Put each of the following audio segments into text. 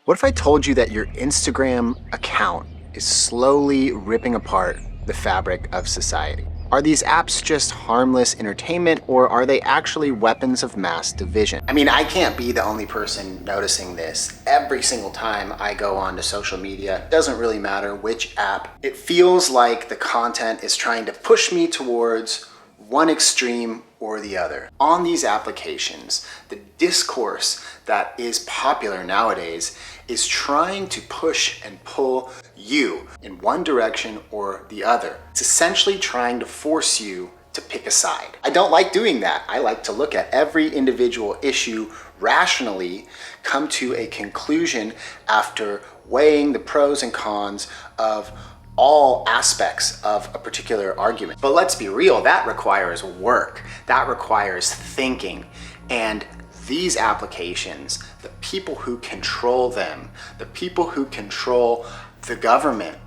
What if I told you that your Instagram account is slowly ripping apart the fabric of society? Are these apps just harmless entertainment, or are they actually weapons of mass division? I mean, I can't be the only person noticing this. Every single time I go onto social media, it doesn't really matter which app, it feels like the content is trying to push me towards one extreme or the other. On these applications, the discourse that is popular nowadays is trying to push and pull you in one direction or the other. It's essentially trying to force you to pick a side. I don't like doing that. I like to look at every individual issue rationally, come to a conclusion after weighing the pros and cons of all aspects of a particular argument. But let's be real, that requires work. That requires thinking. And these applications, the people who control them, the people who control the government,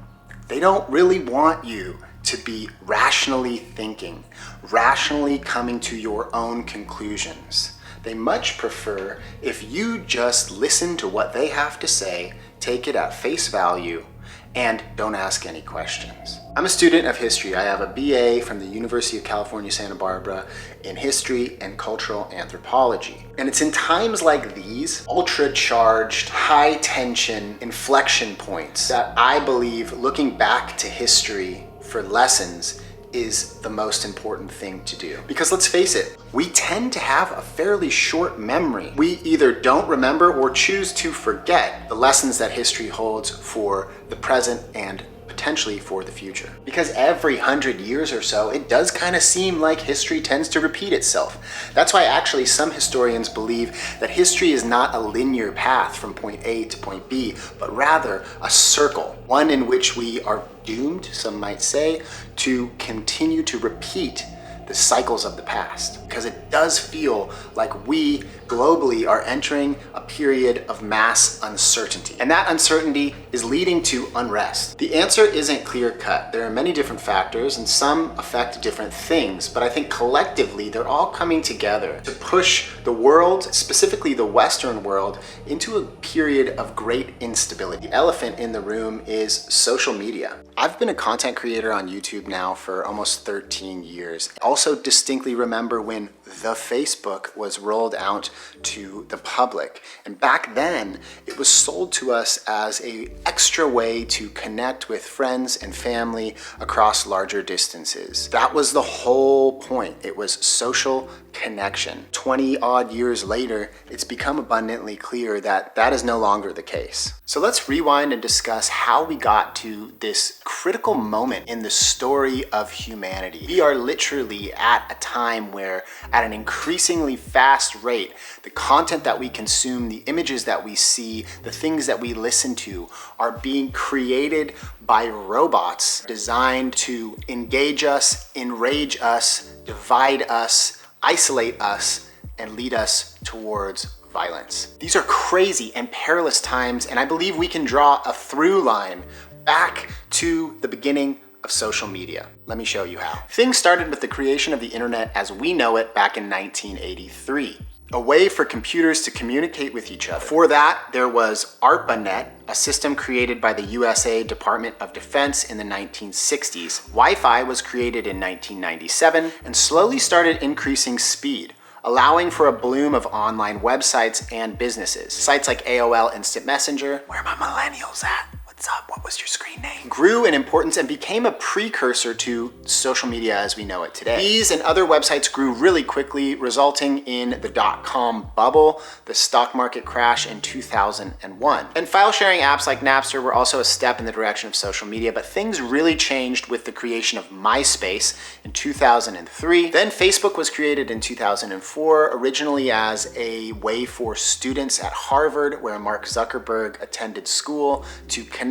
they don't really want you to be rationally thinking, rationally coming to your own conclusions. They much prefer if you just listen to what they have to say, take it at face value, and don't ask any questions. I'm a student of history. I have a BA from the University of California, Santa Barbara in history and cultural anthropology. And it's in times like these, ultra-charged, high-tension inflection points that I believe looking back to history for lessons is the most important thing to do. Because let's face it, we tend to have a fairly short memory. We either don't remember or choose to forget the lessons that history holds for the present and potentially for the future. Because every 100 years or so, it does kind of seem like history tends to repeat itself. That's why actually some historians believe that history is not a linear path from point A to point B, but rather a circle, one in which we are doomed, some might say, to continue to repeat the cycles of the past. Because it does feel like we globally are entering a period of mass uncertainty. And that uncertainty is leading to unrest. The answer isn't clear-cut. There are many different factors and some affect different things, but I think collectively they're all coming together to push the world, specifically the Western world, into a period of great instability. The elephant in the room is social media. I've been a content creator on YouTube now for almost 13 years. I also distinctly remember when the Facebook was rolled out to the public. And back then, it was sold to us as an extra way to connect with friends and family across larger distances. That was the whole point. It was social connection. 20 odd years later, it's become abundantly clear that that is no longer the case. So let's rewind and discuss how we got to this critical moment in the story of humanity. We are literally at a time where, at an increasingly fast rate, the content that we consume, the images that we see, the things that we listen to are being created by robots designed to engage us, enrage us, divide us, isolate us, and lead us towards violence. These are crazy and perilous times, and I believe we can draw a through line back to the beginning of social media. Let me show you how. Things started with the creation of the internet as we know it back in 1983. A way for computers to communicate with each other. For that, there was ARPANET, a system created by the USA Department of Defense in the 1960s. Wi-Fi was created in 1997 and slowly started increasing speed, allowing for a bloom of online websites and businesses. Sites like AOL Instant Messenger, where are my millennials at? What's up? What was your screen name? Grew in importance and became a precursor to social media as we know it today. These and other websites grew really quickly, resulting in the dot-com bubble, the stock market crash in 2001. And file sharing apps like Napster were also a step in the direction of social media, but things really changed with the creation of MySpace in 2003. Then Facebook was created in 2004, originally as a way for students at Harvard, where Mark Zuckerberg attended school, to connect.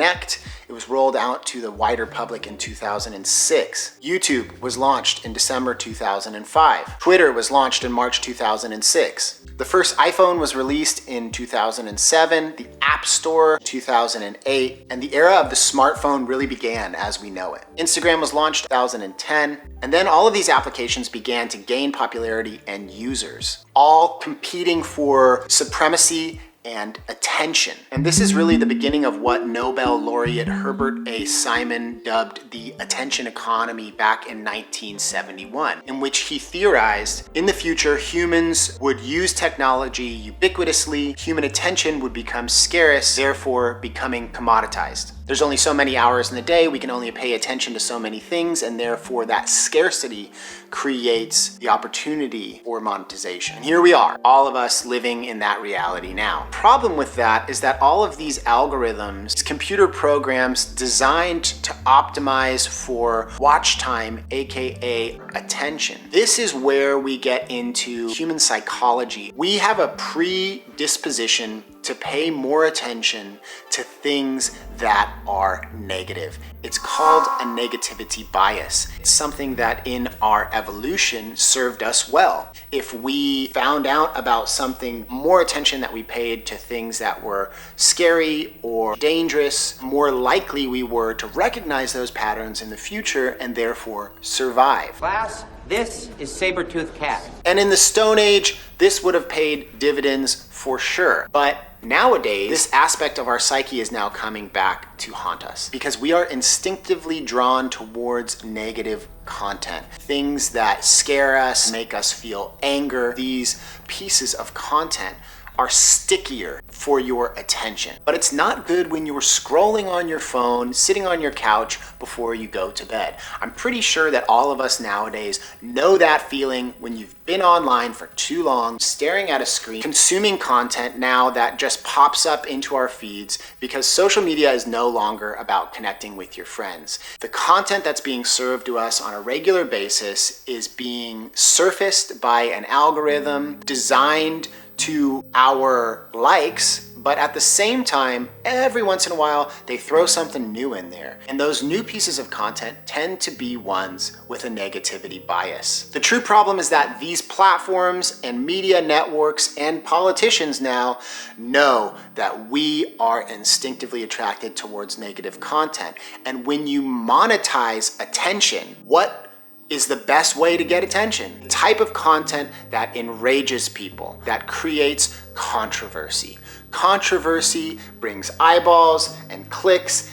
It was rolled out to the wider public in 2006. YouTube was launched in December 2005. Twitter was launched in March 2006. The first iPhone was released in 2007, the App Store 2008, and the era of the smartphone really began as we know it. Instagram was launched in 2010, and then all of these applications began to gain popularity and users, all competing for supremacy and attention. And this is really the beginning of what Nobel laureate Herbert A. Simon dubbed the attention economy back in 1971, in which he theorized in the future humans would use technology ubiquitously, human attention would become scarce, therefore becoming commoditized. There's only so many hours in the day, we can only pay attention to so many things, and therefore that scarcity creates the opportunity for monetization. And here we are, all of us living in that reality now. Problem with that is that all of these algorithms, computer programs designed to optimize for watch time, aka attention. This is where we get into human psychology. We have a predisposition to pay more attention to things that are negative. It's called a negativity bias. It's something that in our evolution served us well. If we found out about something, more attention that we paid to things that were scary or dangerous, more likely we were to recognize those patterns in the future and therefore survive. Class, this is saber-toothed cat. And in the Stone Age, this would have paid dividends for sure. But nowadays, this aspect of our psyche is now coming back to haunt us because we are instinctively drawn towards negative content. Things that scare us, make us feel anger. These pieces of content are stickier for your attention. But it's not good when you're scrolling on your phone, sitting on your couch before you go to bed. I'm pretty sure that all of us nowadays know that feeling when you've been online for too long, staring at a screen, consuming content now that just pops up into our feeds because social media is no longer about connecting with your friends. The content that's being served to us on a regular basis is being surfaced by an algorithm designed to our likes, but at the same time, every once in a while, they throw something new in there. And those new pieces of content tend to be ones with a negativity bias. The true problem is that these platforms and media networks and politicians now know that we are instinctively attracted towards negative content. And when you monetize attention, what is the best way to get attention? The type of content that enrages people, that creates controversy. Controversy brings eyeballs and clicks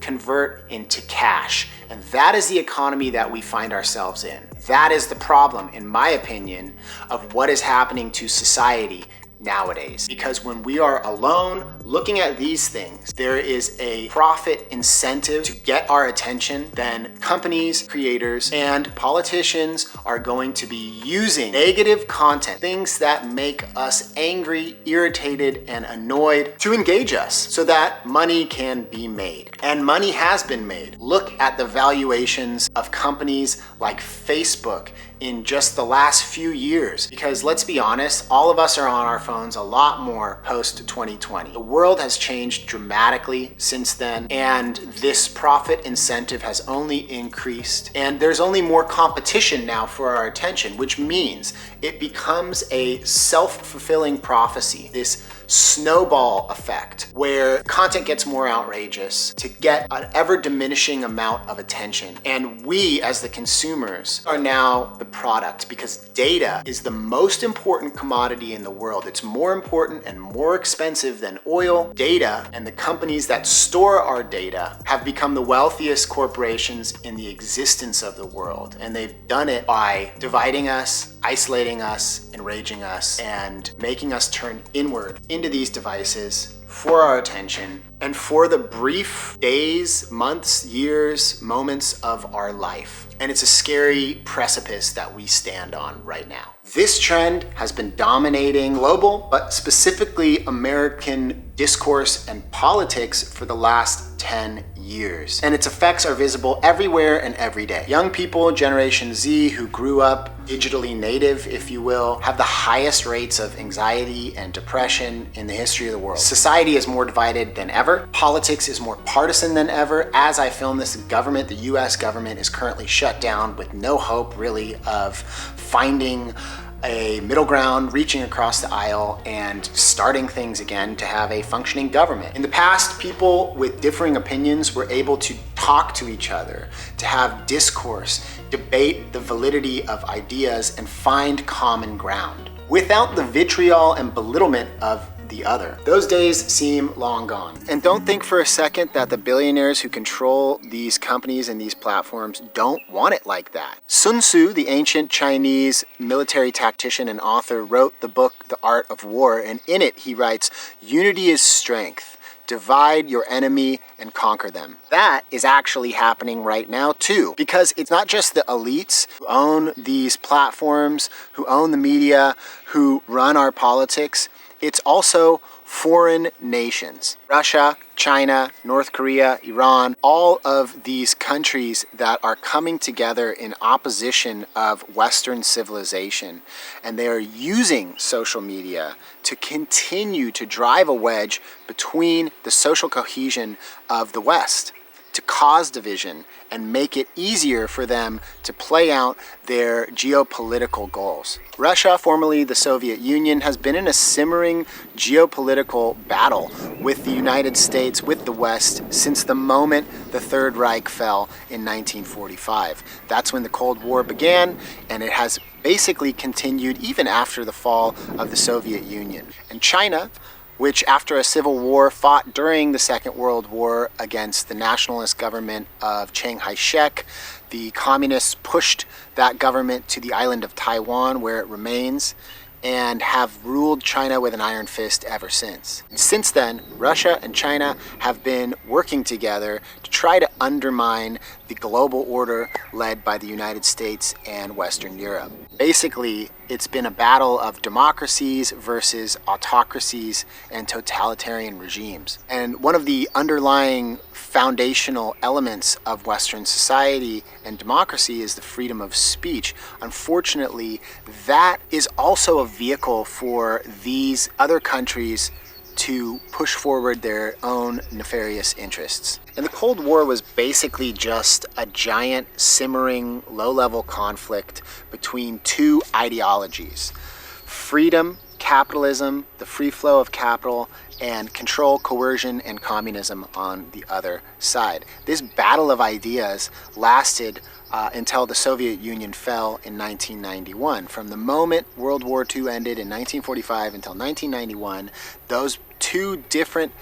convert into cash. And that is the economy that we find ourselves in. That is the problem, in my opinion, of what is happening to society nowadays. Because when we are alone looking at these things, there is a profit incentive to get our attention, then companies, creators, and politicians are going to be using negative content, things that make us angry, irritated, and annoyed to engage us so that money can be made. And money has been made. Look at the valuations of companies like Facebook in just the last few years. Because let's be honest, all of us are on our phones a lot more post 2020. The world has changed dramatically since then, and this profit incentive has only increased. And there's only more competition now for our attention, which means it becomes a self-fulfilling prophecy, this snowball effect, where content gets more outrageous to get an ever-diminishing amount of attention. And we, as the consumers, are now the product because data is the most important commodity in the world. It's more important and more expensive than oil. Data and the companies that store our data have become the wealthiest corporations in the existence of the world. And they've done it by dividing us, isolating us, enraging us, and making us turn inward into these devices for our attention and for the brief days, months, years, moments of our life. And it's a scary precipice that we stand on right now. This trend has been dominating global, but specifically American discourse and politics for the last 10 years. And its effects are visible everywhere and every day. Young people, Generation Z, who grew up digitally native, if you will, have the highest rates of anxiety and depression in the history of the world. Society is more divided than ever. Politics is more partisan than ever. As I film this, the US government is currently shut down with no hope really of finding a middle ground, reaching across the aisle and starting things again to have a functioning government. In the past, people with differing opinions were able to talk to each other, to have discourse, debate the validity of ideas, and find common ground. Without the vitriol and belittlement of the other. Those days seem long gone. And don't think for a second that the billionaires who control these companies and these platforms don't want it like that. Sun Tzu, the ancient Chinese military tactician and author, wrote the book The Art of War, and in it he writes, "Unity is strength. Divide your enemy and conquer them." That is actually happening right now too, because it's not just the elites who own these platforms, who own the media, who run our politics. It's also foreign nations. Russia, China, North Korea, Iran, all of these countries that are coming together in opposition of Western civilization. And they are using social media to continue to drive a wedge between the social cohesion of the West, to cause division and make it easier for them to play out their geopolitical goals. Russia, formerly the Soviet Union, has been in a simmering geopolitical battle with the United States, with the West, since the moment the Third Reich fell in 1945. That's when the Cold War began, and it has basically continued even after the fall of the Soviet Union. And China, which after a civil war fought during the Second World War against the nationalist government of Chiang Kai-shek. The communists pushed that government to the island of Taiwan, where it remains, and have ruled China with an iron fist ever since. Since then, Russia and China have been working together to try to undermine the global order led by the United States and Western Europe. Basically, it's been a battle of democracies versus autocracies and totalitarian regimes. And one of the underlying foundational elements of Western society and democracy is the freedom of speech. Unfortunately, that is also a vehicle for these other countries to push forward their own nefarious interests. And the Cold War was basically just a giant, simmering, low-level conflict between two ideologies: freedom, capitalism, the free flow of capital, and control, coercion, and communism on the other side. This battle of ideas lasted until the Soviet Union fell in 1991. From the moment World War II ended in 1945 until 1991, those two different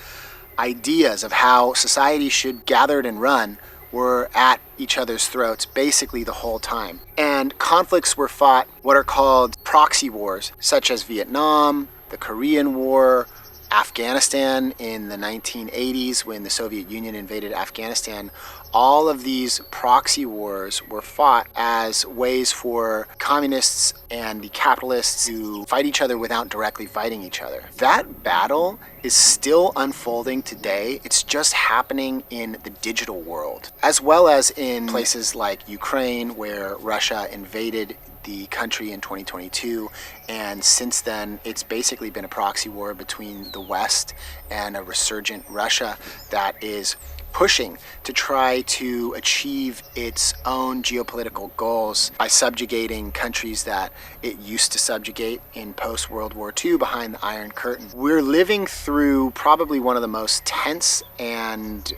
ideas of how society should gather and run were at each other's throats basically the whole time. And conflicts were fought, what are called proxy wars, such as Vietnam, the Korean War, Afghanistan in the 1980s when the Soviet Union invaded Afghanistan. All of these proxy wars were fought as ways for communists and the capitalists to fight each other without directly fighting each other. That battle is still unfolding today. It's just happening in the digital world, as well as in places like Ukraine, where Russia invaded the country in 2022, and since then it's basically been a proxy war between the West and a resurgent Russia that is pushing to try to achieve its own geopolitical goals by subjugating countries that it used to subjugate in post-World War II behind the Iron Curtain. We're living through probably one of the most tense and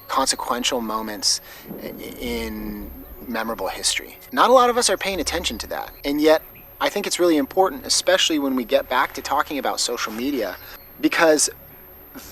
consequential moments in memorable history. Not a lot of us are paying attention to that, and yet I think it's really important, especially when we get back to talking about social media, because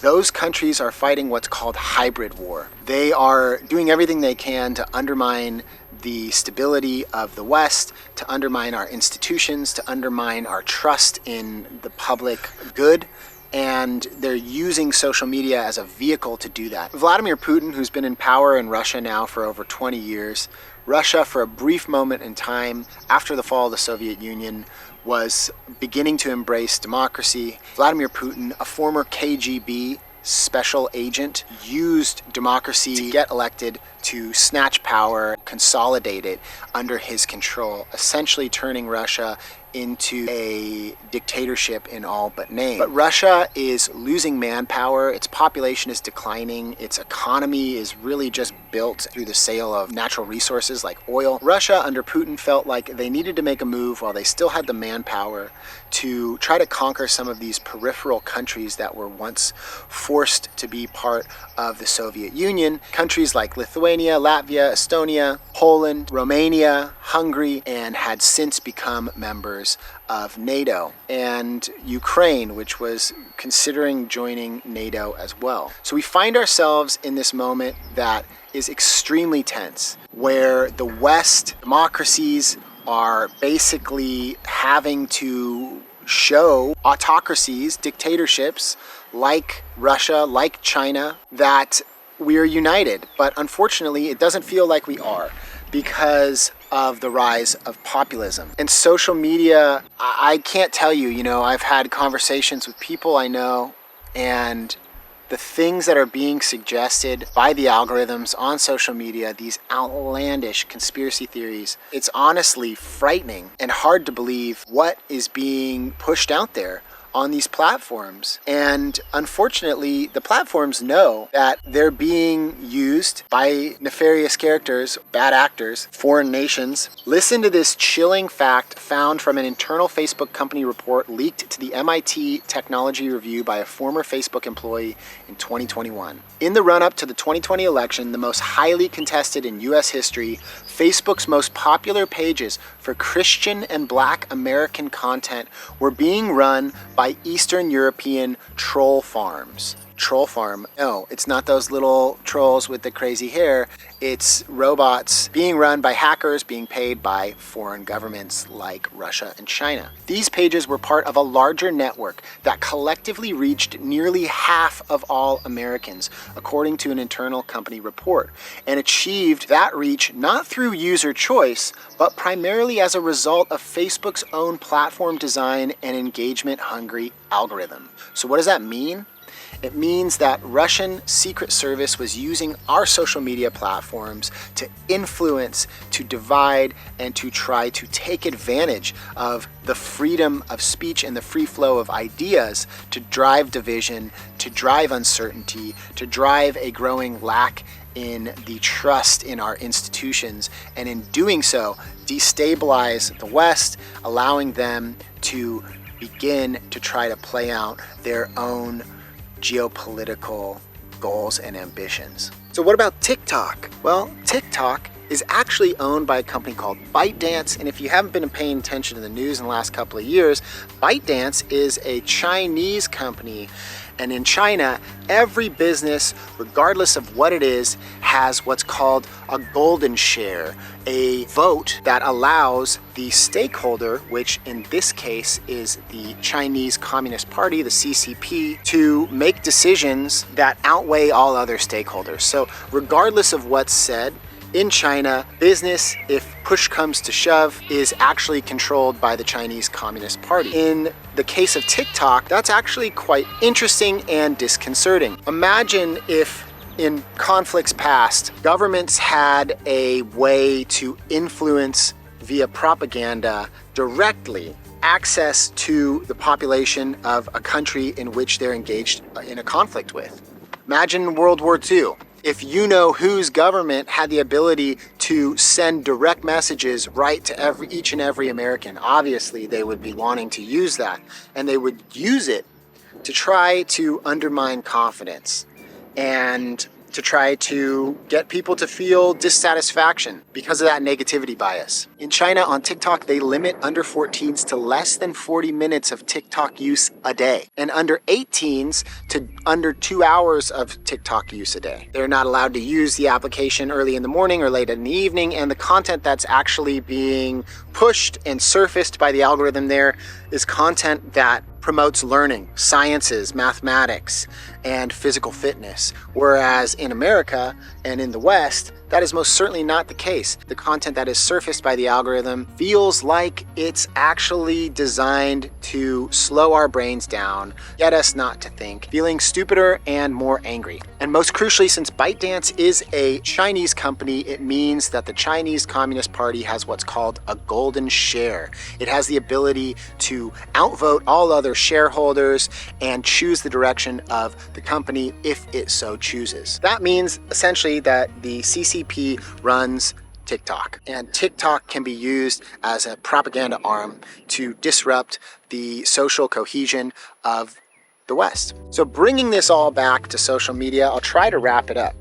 those countries are fighting what's called hybrid war. They are doing everything they can to undermine the stability of the West, to undermine our institutions, to undermine our trust in the public good, and they're using social media as a vehicle to do that. Vladimir Putin, who's been in power in Russia now for over 20 years, Russia, for a brief moment in time after the fall of the Soviet Union, was beginning to embrace democracy. Vladimir Putin, a former KGB special agent, used democracy to get elected, to snatch power, consolidate it under his control, essentially turning Russia into a dictatorship in all but name. But Russia is losing manpower, its population is declining, its economy is really just built through the sale of natural resources like oil. Russia under Putin felt like they needed to make a move while they still had the manpower to try to conquer some of these peripheral countries that were once forced to be part of the Soviet Union. Countries like Lithuania, Latvia, Estonia, Poland, Romania, Hungary, and had since become members of NATO, and Ukraine, which was considering joining NATO as well. So we find ourselves in this moment that is extremely tense, where the West democracies are basically having to show autocracies, dictatorships like Russia, like China, that we are united. But unfortunately, it doesn't feel like we are, because of the rise of populism. And social media, I can't tell you, I've had conversations with people I know, and the things that are being suggested by the algorithms on social media, these outlandish conspiracy theories, it's honestly frightening and hard to believe what is being pushed out there on these platforms. And unfortunately, the platforms know that they're being used by nefarious characters, bad actors, foreign nations. Listen to this chilling fact found from an internal Facebook company report leaked to the MIT Technology Review by a former Facebook employee in 2021. In the run-up to the 2020 election, the most highly contested in US history, Facebook's most popular pages for Christian and Black American content were being run by Eastern European troll farms. Troll farm? No, it's not those little trolls with the crazy hair. It's robots being run by hackers being paid by foreign governments like Russia and China. These pages were part of a larger network that collectively reached nearly half of all Americans, according to an internal company report, and achieved that reach not through user choice, but primarily as a result of Facebook's own platform design and engagement-hungry algorithm. So what does that mean? It means that Russian Secret Service was using our social media platforms to influence, to divide, and to try to take advantage of the freedom of speech and the free flow of ideas to drive division, to drive uncertainty, to drive a growing lack in the trust in our institutions, and in doing so, destabilize the West, allowing them to begin to try to play out their own geopolitical goals and ambitions. So what about TikTok? Well, TikTok is actually owned by a company called ByteDance, and if you haven't been paying attention to the news in the last couple of years, ByteDance is a Chinese company, and in China, every business, regardless of what it is, has what's called a golden share, a vote that allows the stakeholder, which in this case is the Chinese Communist Party, the CCP, to make decisions that outweigh all other stakeholders. So regardless of what's said, in China, business, if push comes to shove, is actually controlled by the Chinese Communist Party. In the case of TikTok, that's actually quite interesting and disconcerting. Imagine if in conflicts past, governments had a way to influence via propaganda directly access to the population of a country in which they're engaged in a conflict with. Imagine World War II. If you know whose government had the ability to send direct messages right to each and every American, obviously they would be wanting to use that, and they would use it to try to undermine confidence and to try to get people to feel dissatisfaction because of that negativity bias. In China, on TikTok, they limit under 14s to less than 40 minutes of TikTok use a day, and under 18s to under 2 hours of TikTok use a day. They're not allowed to use the application early in the morning or late in the evening, and the content that's actually being pushed and surfaced by the algorithm there is content that promotes learning, sciences, mathematics, and physical fitness. Whereas in America and in the West, that is most certainly not the case. The content that is surfaced by the algorithm feels like it's actually designed to slow our brains down, get us not to think, feeling stupider and more angry. And most crucially, since ByteDance is a Chinese company, it means that the Chinese Communist Party has what's called a golden share. It has the ability to outvote all other shareholders and choose the direction of the company if it so chooses. That means essentially that the CCP runs TikTok, and TikTok can be used as a propaganda arm to disrupt the social cohesion of the West. So bringing this all back to social media, I'll try to wrap it up.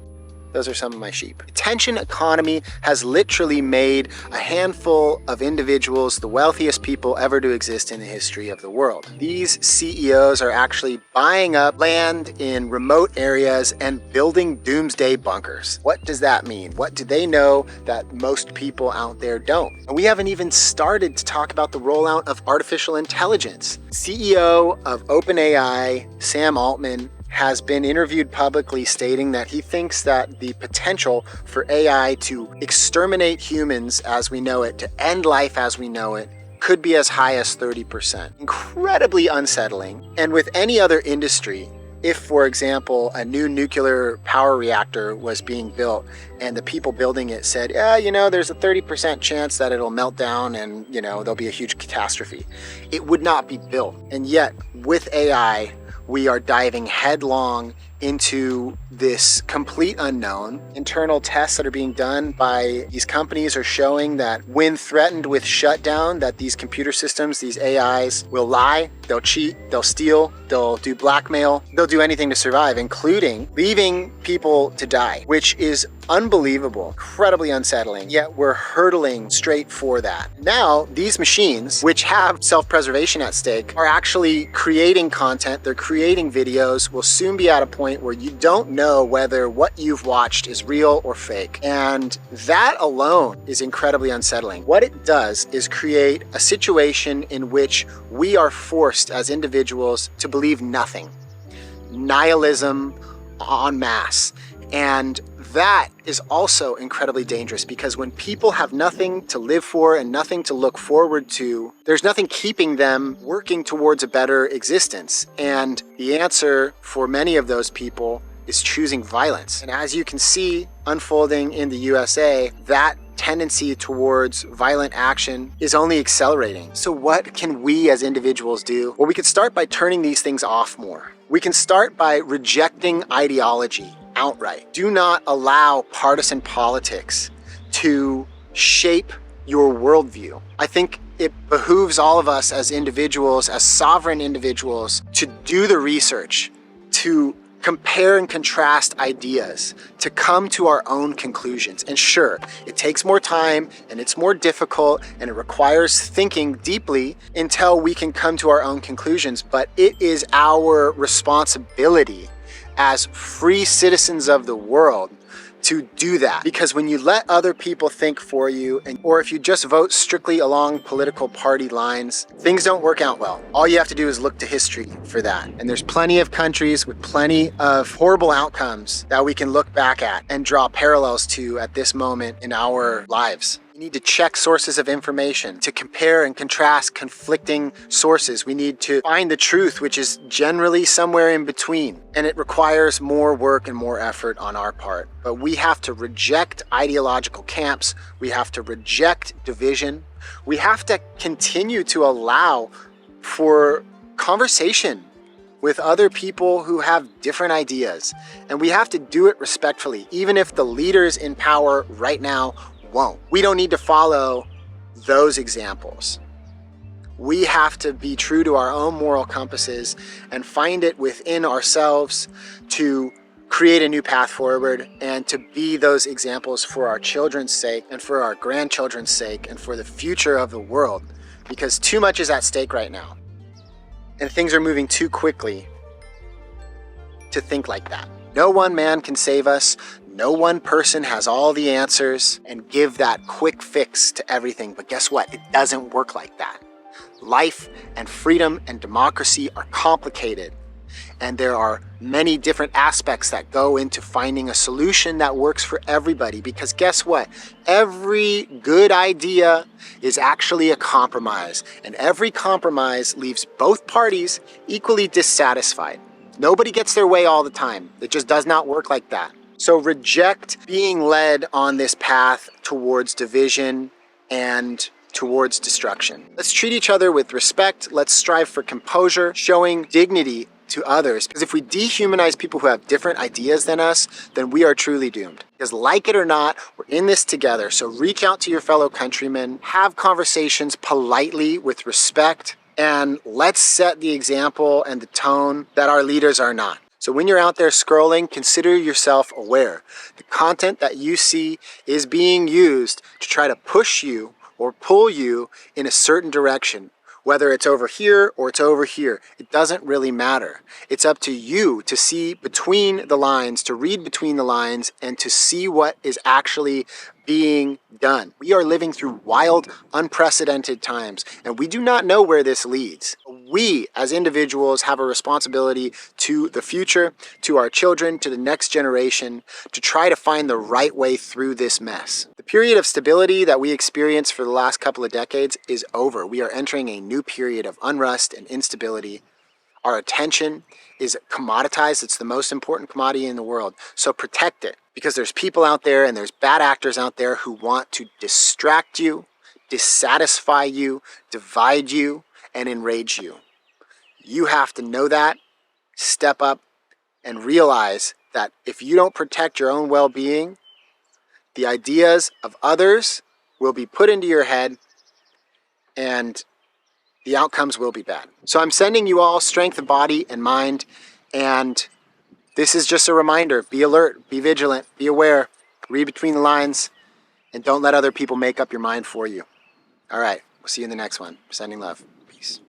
Those are some of my sheep. Attention economy has literally made a handful of individuals the wealthiest people ever to exist in the history of the world. These CEOs are actually buying up land in remote areas and building doomsday bunkers. What does that mean? What do they know that most people out there don't? And we haven't even started to talk about the rollout of artificial intelligence. CEO of OpenAI, Sam Altman, has been interviewed publicly stating that he thinks that the potential for AI to exterminate humans as we know it, to end life as we know it, could be as high as 30%. Incredibly unsettling. And with any other industry, if, for example, a new nuclear power reactor was being built and the people building it said, yeah, you know, there's a 30% chance that it'll melt down and, you know, there'll be a huge catastrophe, it would not be built. And yet, with AI, we are diving headlong into this complete unknown. Internal tests that are being done by these companies are showing that when threatened with shutdown, that these computer systems, these AIs, will lie, they'll cheat, they'll steal, they'll do blackmail, they'll do anything to survive, including leaving people to die, which is unbelievable, incredibly unsettling, yet we're hurtling straight for that. Now, these machines, which have self-preservation at stake, are actually creating content, they're creating videos, will soon be at a point where you don't know whether what you've watched is real or fake. And that alone is incredibly unsettling. What it does is create a situation in which we are forced as individuals to believe nothing. Nihilism en masse. And that is also incredibly dangerous because when people have nothing to live for and nothing to look forward to, there's nothing keeping them working towards a better existence. And the answer for many of those people is choosing violence. And as you can see unfolding in the USA, that tendency towards violent action is only accelerating. So what can we as individuals do? Well, we could start by turning these things off more. We can start by rejecting ideology outright. Do not allow partisan politics to shape your worldview. I think it behooves all of us as individuals, as sovereign individuals, to do the research, to compare and contrast ideas, to come to our own conclusions. And sure, it takes more time and it's more difficult and it requires thinking deeply until we can come to our own conclusions, but it is our responsibility as free citizens of the world to do that. Because when you let other people think for you, or if you just vote strictly along political party lines, things don't work out well. All you have to do is look to history for that. And there's plenty of countries with plenty of horrible outcomes that we can look back at and draw parallels to at this moment in our lives. We need to check sources of information, to compare and contrast conflicting sources. We need to find the truth, which is generally somewhere in between. And it requires more work and more effort on our part. But we have to reject ideological camps. We have to reject division. We have to continue to allow for conversation with other people who have different ideas. And we have to do it respectfully, even if the leaders in power right now won't. We don't need to follow those examples. We have to be true to our own moral compasses and find it within ourselves to create a new path forward and to be those examples for our children's sake and for our grandchildren's sake and for the future of the world, because too much is at stake right now. And things are moving too quickly to think like that. No one man can save us. No one person has all the answers and give that quick fix to everything. But guess what? It doesn't work like that. Life and freedom and democracy are complicated. And there are many different aspects that go into finding a solution that works for everybody. Because guess what? Every good idea is actually a compromise. And every compromise leaves both parties equally dissatisfied. Nobody gets their way all the time. It just does not work like that. So reject being led on this path towards division and towards destruction. Let's treat each other with respect. Let's strive for composure, showing dignity to others. Because if we dehumanize people who have different ideas than us, then we are truly doomed. Because like it or not, we're in this together. So reach out to your fellow countrymen, have conversations politely with respect, and let's set the example and the tone that our leaders are not. So when you're out there scrolling, consider yourself aware. The content that you see is being used to try to push you or pull you in a certain direction. Whether it's over here or it's over here, it doesn't really matter. It's up to you to see between the lines, to read between the lines, and to see what is actually being done. We are living through wild, unprecedented times, and we do not know where this leads. We, as individuals, have a responsibility to the future, to our children, to the next generation, to try to find the right way through this mess. The period of stability that we experienced for the last couple of decades is over. We are entering a new period of unrest and instability. Our attention is commoditized. It's the most important commodity in the world. So protect it, because there's people out there and there's bad actors out there who want to distract you, dissatisfy you, divide you, and enrage you. You have to know that, step up, and realize that if you don't protect your own well-being, the ideas of others will be put into your head and the outcomes will be bad. So I'm sending you all strength of body and mind, and this is just a reminder. Be alert, be vigilant, be aware, read between the lines, and don't let other people make up your mind for you. All right, we'll see you in the next one. Sending love. Peace.